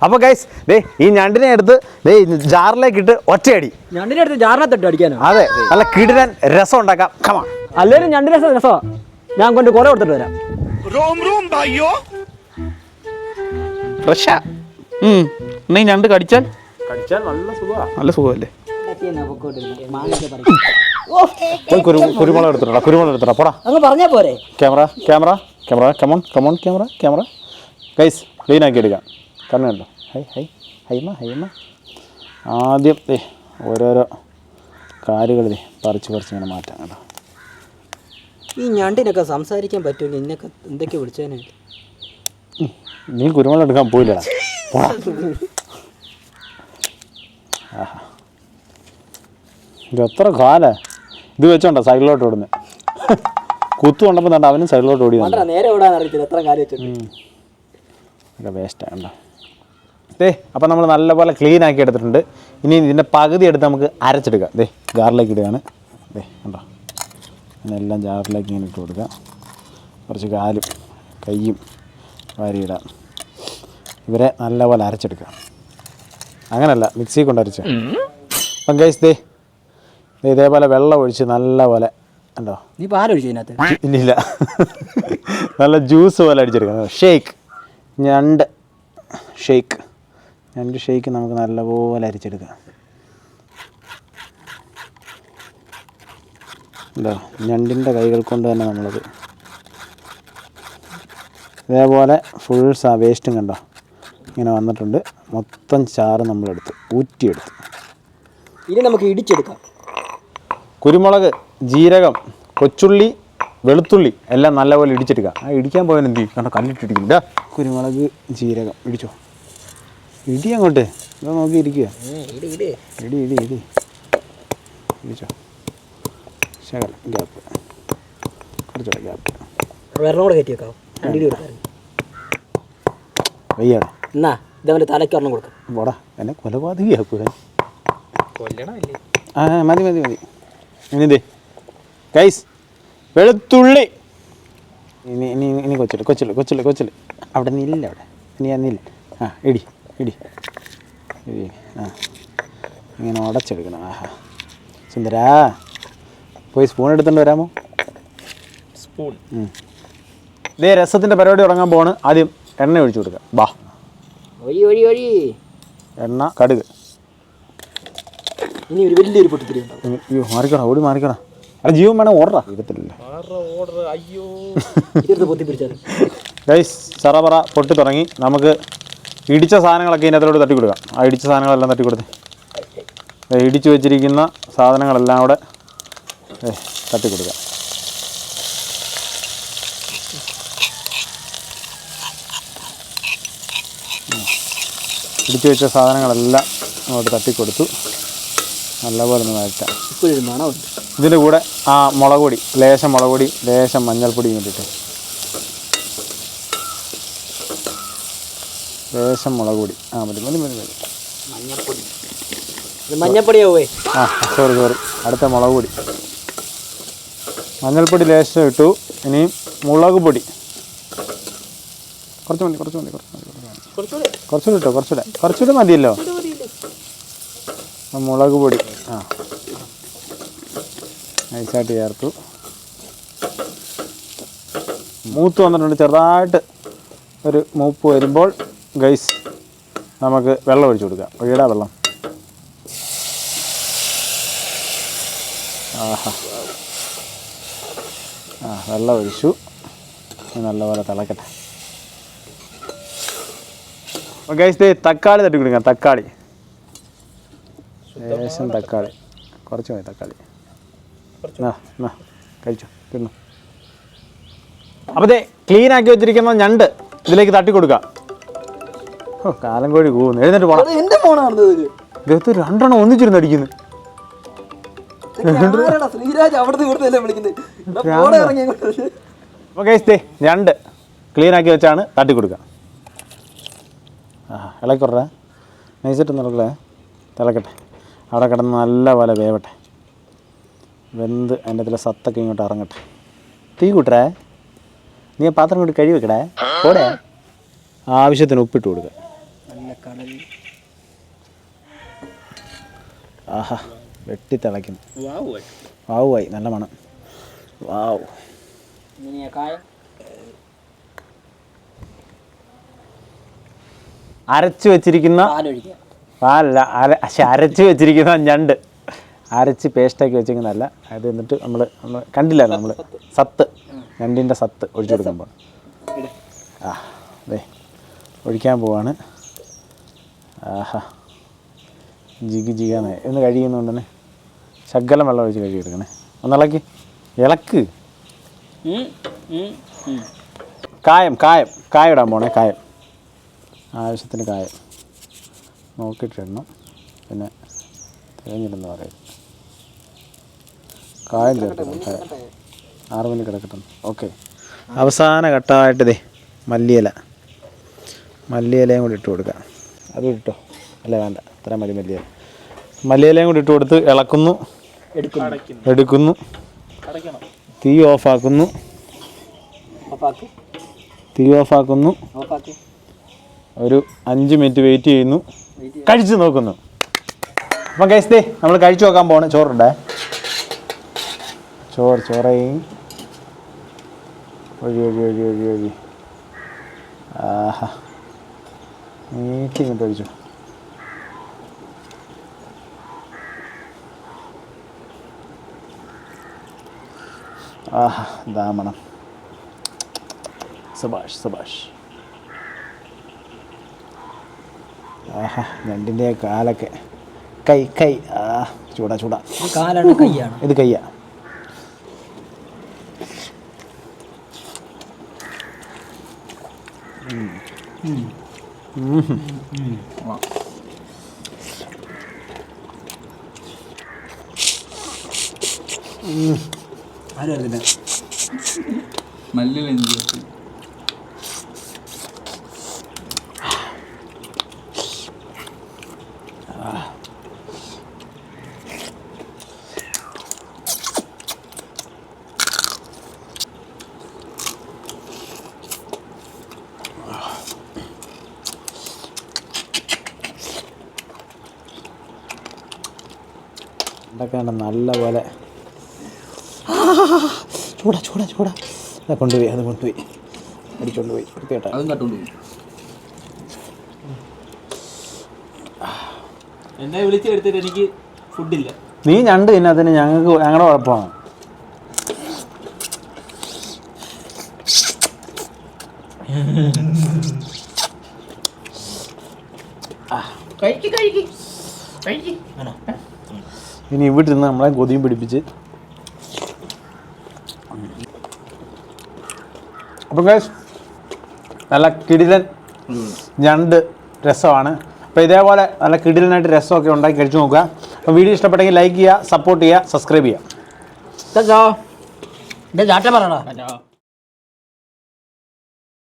അപ്പോൾ ഗൈസ് ദേ ഈ ഞണ്ടിനെ എടുത്ത് ദേ ജാറിലേക്ക് ഇട്ട് ഒറ്റയടി. ഞണ്ടിനെ എടുത്ത് ജാറിനകത്തിട്ട് അടിക്കാനോ? അതെ, നല്ല കിടിലൻ രസം ഉണ്ടാക്കാം. കമാ അല്ലെങ്കിൽ ഞണ്ട് രസമാണ്. ഞാൻ കൊണ്ട് കുറെ കൊടുത്തിട്ട് വരാം. നീ ഞണ്ട് കടിച്ചാൽ നല്ല സുഖമല്ലേ? കുരുമുളക് എടുത്തിട്ടാ പോടാ. അങ്ങ് പറഞ്ഞാ പോരെ. ക്യാമറ ഗൈസ് ക്ലീൻ ആക്കി എടുക്കാം. കണ്ണുണ്ടോ? ഹൈമ ആദ്യം ഓരോരോ കാര്യങ്ങൾ പറിച്ച് ഇങ്ങനെ മാറ്റാം കേട്ടോ. ഈ ഞണ്ടിനൊക്കെ സംസാരിക്കാൻ പറ്റുമെങ്കിൽ ഇന്നൊക്കെ എന്തൊക്കെ വിളിച്ചേനെ. നീ കുരുമുളക് എടുക്കാൻ പോയില്ലടാ. ഇത് എത്ര കാല ഇത് വെച്ചോണ്ടോ സൈഡിലോട്ട് ഓടുന്നത്? കുത്തു കൊണ്ടപ്പോൾ തന്നെ അവനും സൈഡിലോട്ട് ഓടി. നേരെ ഓടാൻ അറിയത്തില്ല എത്ര കാര്യം വേസ്റ്റാണ്. അപ്പം നമ്മൾ നല്ലപോലെ ക്ലീൻ ആക്കി എടുത്തിട്ടുണ്ട്. ഇനി ഇതിൻ്റെ പകുതി എടുത്ത് നമുക്ക് അരച്ചെടുക്കാം. ജാറിലേക്ക് ഇടുകയാണ്. കണ്ടോ, ഇതിനെല്ലാം ജാറിലേക്ക് ഇങ്ങനെ ഇട്ട് കൊടുക്കാം. കുറച്ച് കാലും കയ്യും വാരിയിടാം. ഇവരെ നല്ലപോലെ അരച്ചെടുക്കാം. അങ്ങനല്ല, മിക്സി കൊണ്ട് അരച്ച്. അപ്പം ഗൈസ് ഇതേപോലെ വെള്ളം ഒഴിച്ച് നല്ലപോലെ ഉണ്ടോ. നീ പാലൊഴിച്ചു ഇതിനകത്ത്? ഇല്ല, നല്ല ജ്യൂസ് പോലെ അടിച്ചെടുക്കാം. ഷേക്ക് ഞണ്ട് ഷേക്ക് നമുക്ക് നല്ലപോലെ അരിച്ചെടുക്കാം. ഉണ്ടോ, ഞണ്ടിൻ്റെ കൈകൾ കൊണ്ട് തന്നെ നമ്മളത് ഇതേപോലെ ഫുൾ വേസ്റ്റും കണ്ടോ ഇങ്ങനെ വന്നിട്ടുണ്ട്. മൊത്തം ചാറ് നമ്മളെടുത്ത് ഊറ്റിയെടുത്ത് ഇനി നമുക്ക് ഇടിച്ചെടുക്കാം. കുരുമുളക്, ജീരകം, കൊച്ചുള്ളി, വെളുത്തുള്ളി എല്ലാം നല്ലപോലെ ഇടിച്ചെടുക്കുക. ഇടിക്കാൻ പോയാൽ എന്ത് ചെയ്യും? കാരണം കല്ലിട്ടിരിക്കും. കുരുമുളക്, ജീരകം ഇടിച്ചോ. ഇടി അങ്ങോട്ട് ഇതാ നോക്കി ഇരിക്കുക. ഇടി ഇടിച്ചോ. ശകലം ഗ്യാപ്പ്, കുറച്ചുകൂടെ ഗ്യാപ്പ്. വയ്യാണ് എന്നാ ഇതവൻ്റെ തലയ്ക്ക് ഒരെണ്ണം കൊടുക്കാം. പോടാ, എന്നെ കൊലപാതകയാക്കൂടെ. മതി. ഇനി ഗൈസ് വെളുത്തുള്ളി. ഇനി കൊച്ചില് അവിടെ നില്ല. അവിടെ ഇനി നില്ല. ഇടി ഇങ്ങനെ ഉടച്ചെടുക്കണം. സുന്ദരാ, പോയി സ്പൂൺ എടുത്തുകൊണ്ട് വരാമോ? സ്പൂൺ. രസത്തിൻ്റെ പരിപാടി തുടങ്ങാൻ പോവാണ്. ആദ്യം എണ്ണ ഒഴിച്ചു കൊടുക്കുക. ബാ എണ്ണ, കടുക്. ഇനി ഒരു വലിയൊരു പൊട്ടിത്തിരി ഉണ്ടാവും. അയ്യോ, മാറിക്കോടാ. അല്ല, ജീവൻ വേണം. ഓർഡറാ ഇടത്തില്ല. ഗൈസ് ചറപറ പൊട്ടി തുടങ്ങി. നമുക്ക് ഇടിച്ച സാധനങ്ങളൊക്കെ ഇതിനകത്തോട് തട്ടി കൊടുക്കാം. ആ ഇടിച്ച സാധനങ്ങളെല്ലാം തട്ടി കൊടുത്ത് ഇടിച്ചു വെച്ചിരിക്കുന്ന സാധനങ്ങളെല്ലാം കൂടെ തട്ടി കൊടുക്കാം. ഇടിച്ചു വെച്ച സാധനങ്ങളെല്ലാം അങ്ങോട്ട് തട്ടിക്കൊടുത്തു. നല്ലപോലെ ഒന്ന് വഴറ്റാം. ഇതിൻ്റെ കൂടെ മുളക് പൊടി, ലേശം മുളക് പൊടി, ലേശം മഞ്ഞൾപ്പൊടി ഇട്ടിട്ട്, ലേശം മുളക് പൊടി. മതി. മഞ്ഞൾപ്പൊടിയാവേ. സോറി. അടുത്ത മുളക് പൊടി. മഞ്ഞൾപ്പൊടി ലേശം ഇട്ടു. ഇനി മുളക് പൊടി കുറച്ചുകൂടി ഇട്ടോ. കുറച്ചുകൂടി മതിയല്ലോ. മുളക് പൊടി നൈസായിട്ട് ചേർത്തു. മൂത്ത് വന്നിട്ടുണ്ട്. ചെറുതായിട്ട് ഒരു മൂപ്പ് വരുമ്പോൾ ഗൈസ് നമുക്ക് വെള്ളം ഒഴിച്ചു കൊടുക്കാം. ഒഴിയിടാ വെള്ളം. വെള്ളം ഒഴിച്ചു. നല്ലപോലെ തിളക്കട്ടെ. ഗൈസ് തക്കാളി തട്ടി കൊടുക്കാം. തക്കാളി ലേശം, തക്കാളി കുറച്ച് മതി. തക്കാളി കഴിച്ചു തിന്നു. അപ്പോൾ ക്ലീൻ ആക്കി വെച്ചിരിക്കുന്ന ഞണ്ട് ഇതിലേക്ക് തട്ടി കൊടുക്കുക. കാലം കോഴി കൂന്ന് എഴുന്നേറ്റ് പോകണം. എന്റെ ഫോണാണ് ഇദ്ദേഹത്ത് രണ്ടെണ്ണം ഒന്നിച്ചിരുന്ന് അടിക്കുന്നു. അപ്പോൾ ഗൈസ് ഞണ്ട് ക്ലീൻ ആക്കി വെച്ചാണ് തട്ടി കൊടുക്കുക. ഇളക്കിറ നൈസിട്ടൊന്നും ഇളക്കലേ. തിളക്കട്ടെ. അവിടെ കിടന്ന് നല്ല പോലെ വേവട്ടെ. വെന്ത് അതിൻ്റെ അതിലെ സത്തൊക്കെ ഇങ്ങോട്ട് ഇറങ്ങട്ടെ. തീ കൂട്ടറേ. നീ പാത്രം കൊണ്ട് കഴുകി വെക്കടേ. പോടെ. ആവശ്യത്തിന് ഉപ്പിട്ട് കൊടുക്കുക. ആഹാ വെട്ടി തിളയ്ക്കുന്നു. വാവുമായി നല്ല മണം. വാവ്. അരച്ച് വെച്ചിരിക്കുന്ന പാലല്ല, അരച്ച് വെച്ചിരിക്കുന്ന ഞണ്ട് അരച്ച് പേസ്റ്റാക്കി വെച്ചിരിക്കുന്നതല്ല. അത് എന്നിട്ട് നമ്മൾ കണ്ടില്ലല്ലോ, നമ്മൾ സത്ത്, ഞണ്ടിൻ്റെ സത്ത് ഒഴിച്ചു കൊടുക്കുമ്പോൾ അതെ ഒഴിക്കാൻ പോവാണ്. ആഹാ ജിഗാന്ന് എന്ന് കഴിയുന്നതുകൊണ്ട് തന്നെ ശകലം വെള്ളം ഒഴിച്ച് കഴുകിയെടുക്കണേ. ഒന്നിളക്കി ഇളക്ക്. കായം ഇടാൻ പോണേ. കായം ആവശ്യത്തിന് കായം നോക്കിയിട്ടിടണം. പിന്നെ തേഞ്ഞിടുന്ന പറയും കായം ചേർക്കണം. 6 മിനിറ്റ് കിടക്കട്ടെ. ഓക്കെ. അവസാന ഘട്ടമായിട്ട് ഇതേ മല്ലിയിലയും കൂടി ഇട്ട് കൊടുക്കാം. അതും ഇട്ടോ, അല്ല വേണ്ട, അത്ര മതി. മല്ലിയിലയും കൂടി ഇട്ട് കൊടുത്ത് ഇളക്കുന്നു, എടുക്കുന്നു, തീ ഓഫാക്കുന്നു, ഒരു 5 മിനിറ്റ് വെയിറ്റ് ചെയ്യുന്നു, കഴിച്ച് നോക്കുന്നു. അപ്പം കഴിച്ചതേ നമ്മൾ കഴിച്ചു നോക്കാൻ പോകണം. ചോറുണ്ടേ, ചോറയും ഒഴി. ആഹാ നീട്ടി ഇങ്ങോട്ട് ഒഴിച്ചു. ആഹാ ദാമണം. സബാഷ്. ആഹാ ഞണ്ടിൻ്റെ കാലൊക്കെ കൈ ചൂടാ. കാലാണ് കൈയാണ്, ഇത് കയ്യാ. ആരതിന് ഇതൊക്കെ നല്ല പോലെ ചൂടാ. അത് കൊണ്ടുപോയി അടിച്ചോണ്ട് പോയി വൃത്തിയായിട്ടാ. എന്നെ വിളിച്ചെടുത്തിട്ട് എനിക്ക് ഫുഡില്ല. നീ ഞണ്ട് പിന്നെ അതിന് ഞങ്ങളുടെ കുഴപ്പമാണ്. ഇനി ഇവിടെ നിന്ന് നമ്മളെ കൊതിയും പിടിപ്പിച്ച്. അപ്പം ഗൈസ് നല്ല കിടിലൻ ഞണ്ട് രസമാണ്. അപ്പോൾ ഇതേപോലെ നല്ല കിടിലനായിട്ട് രസമൊക്കെ ഉണ്ടാക്കി കഴിച്ചു നോക്കുക. അപ്പോൾ വീഡിയോ ഇഷ്ടപ്പെട്ടെങ്കിൽ ലൈക്ക് ചെയ്യുക, സപ്പോർട്ട് ചെയ്യുക, സബ്സ്ക്രൈബ് ചെയ്യുക. ചാറ്റ പറയണോ?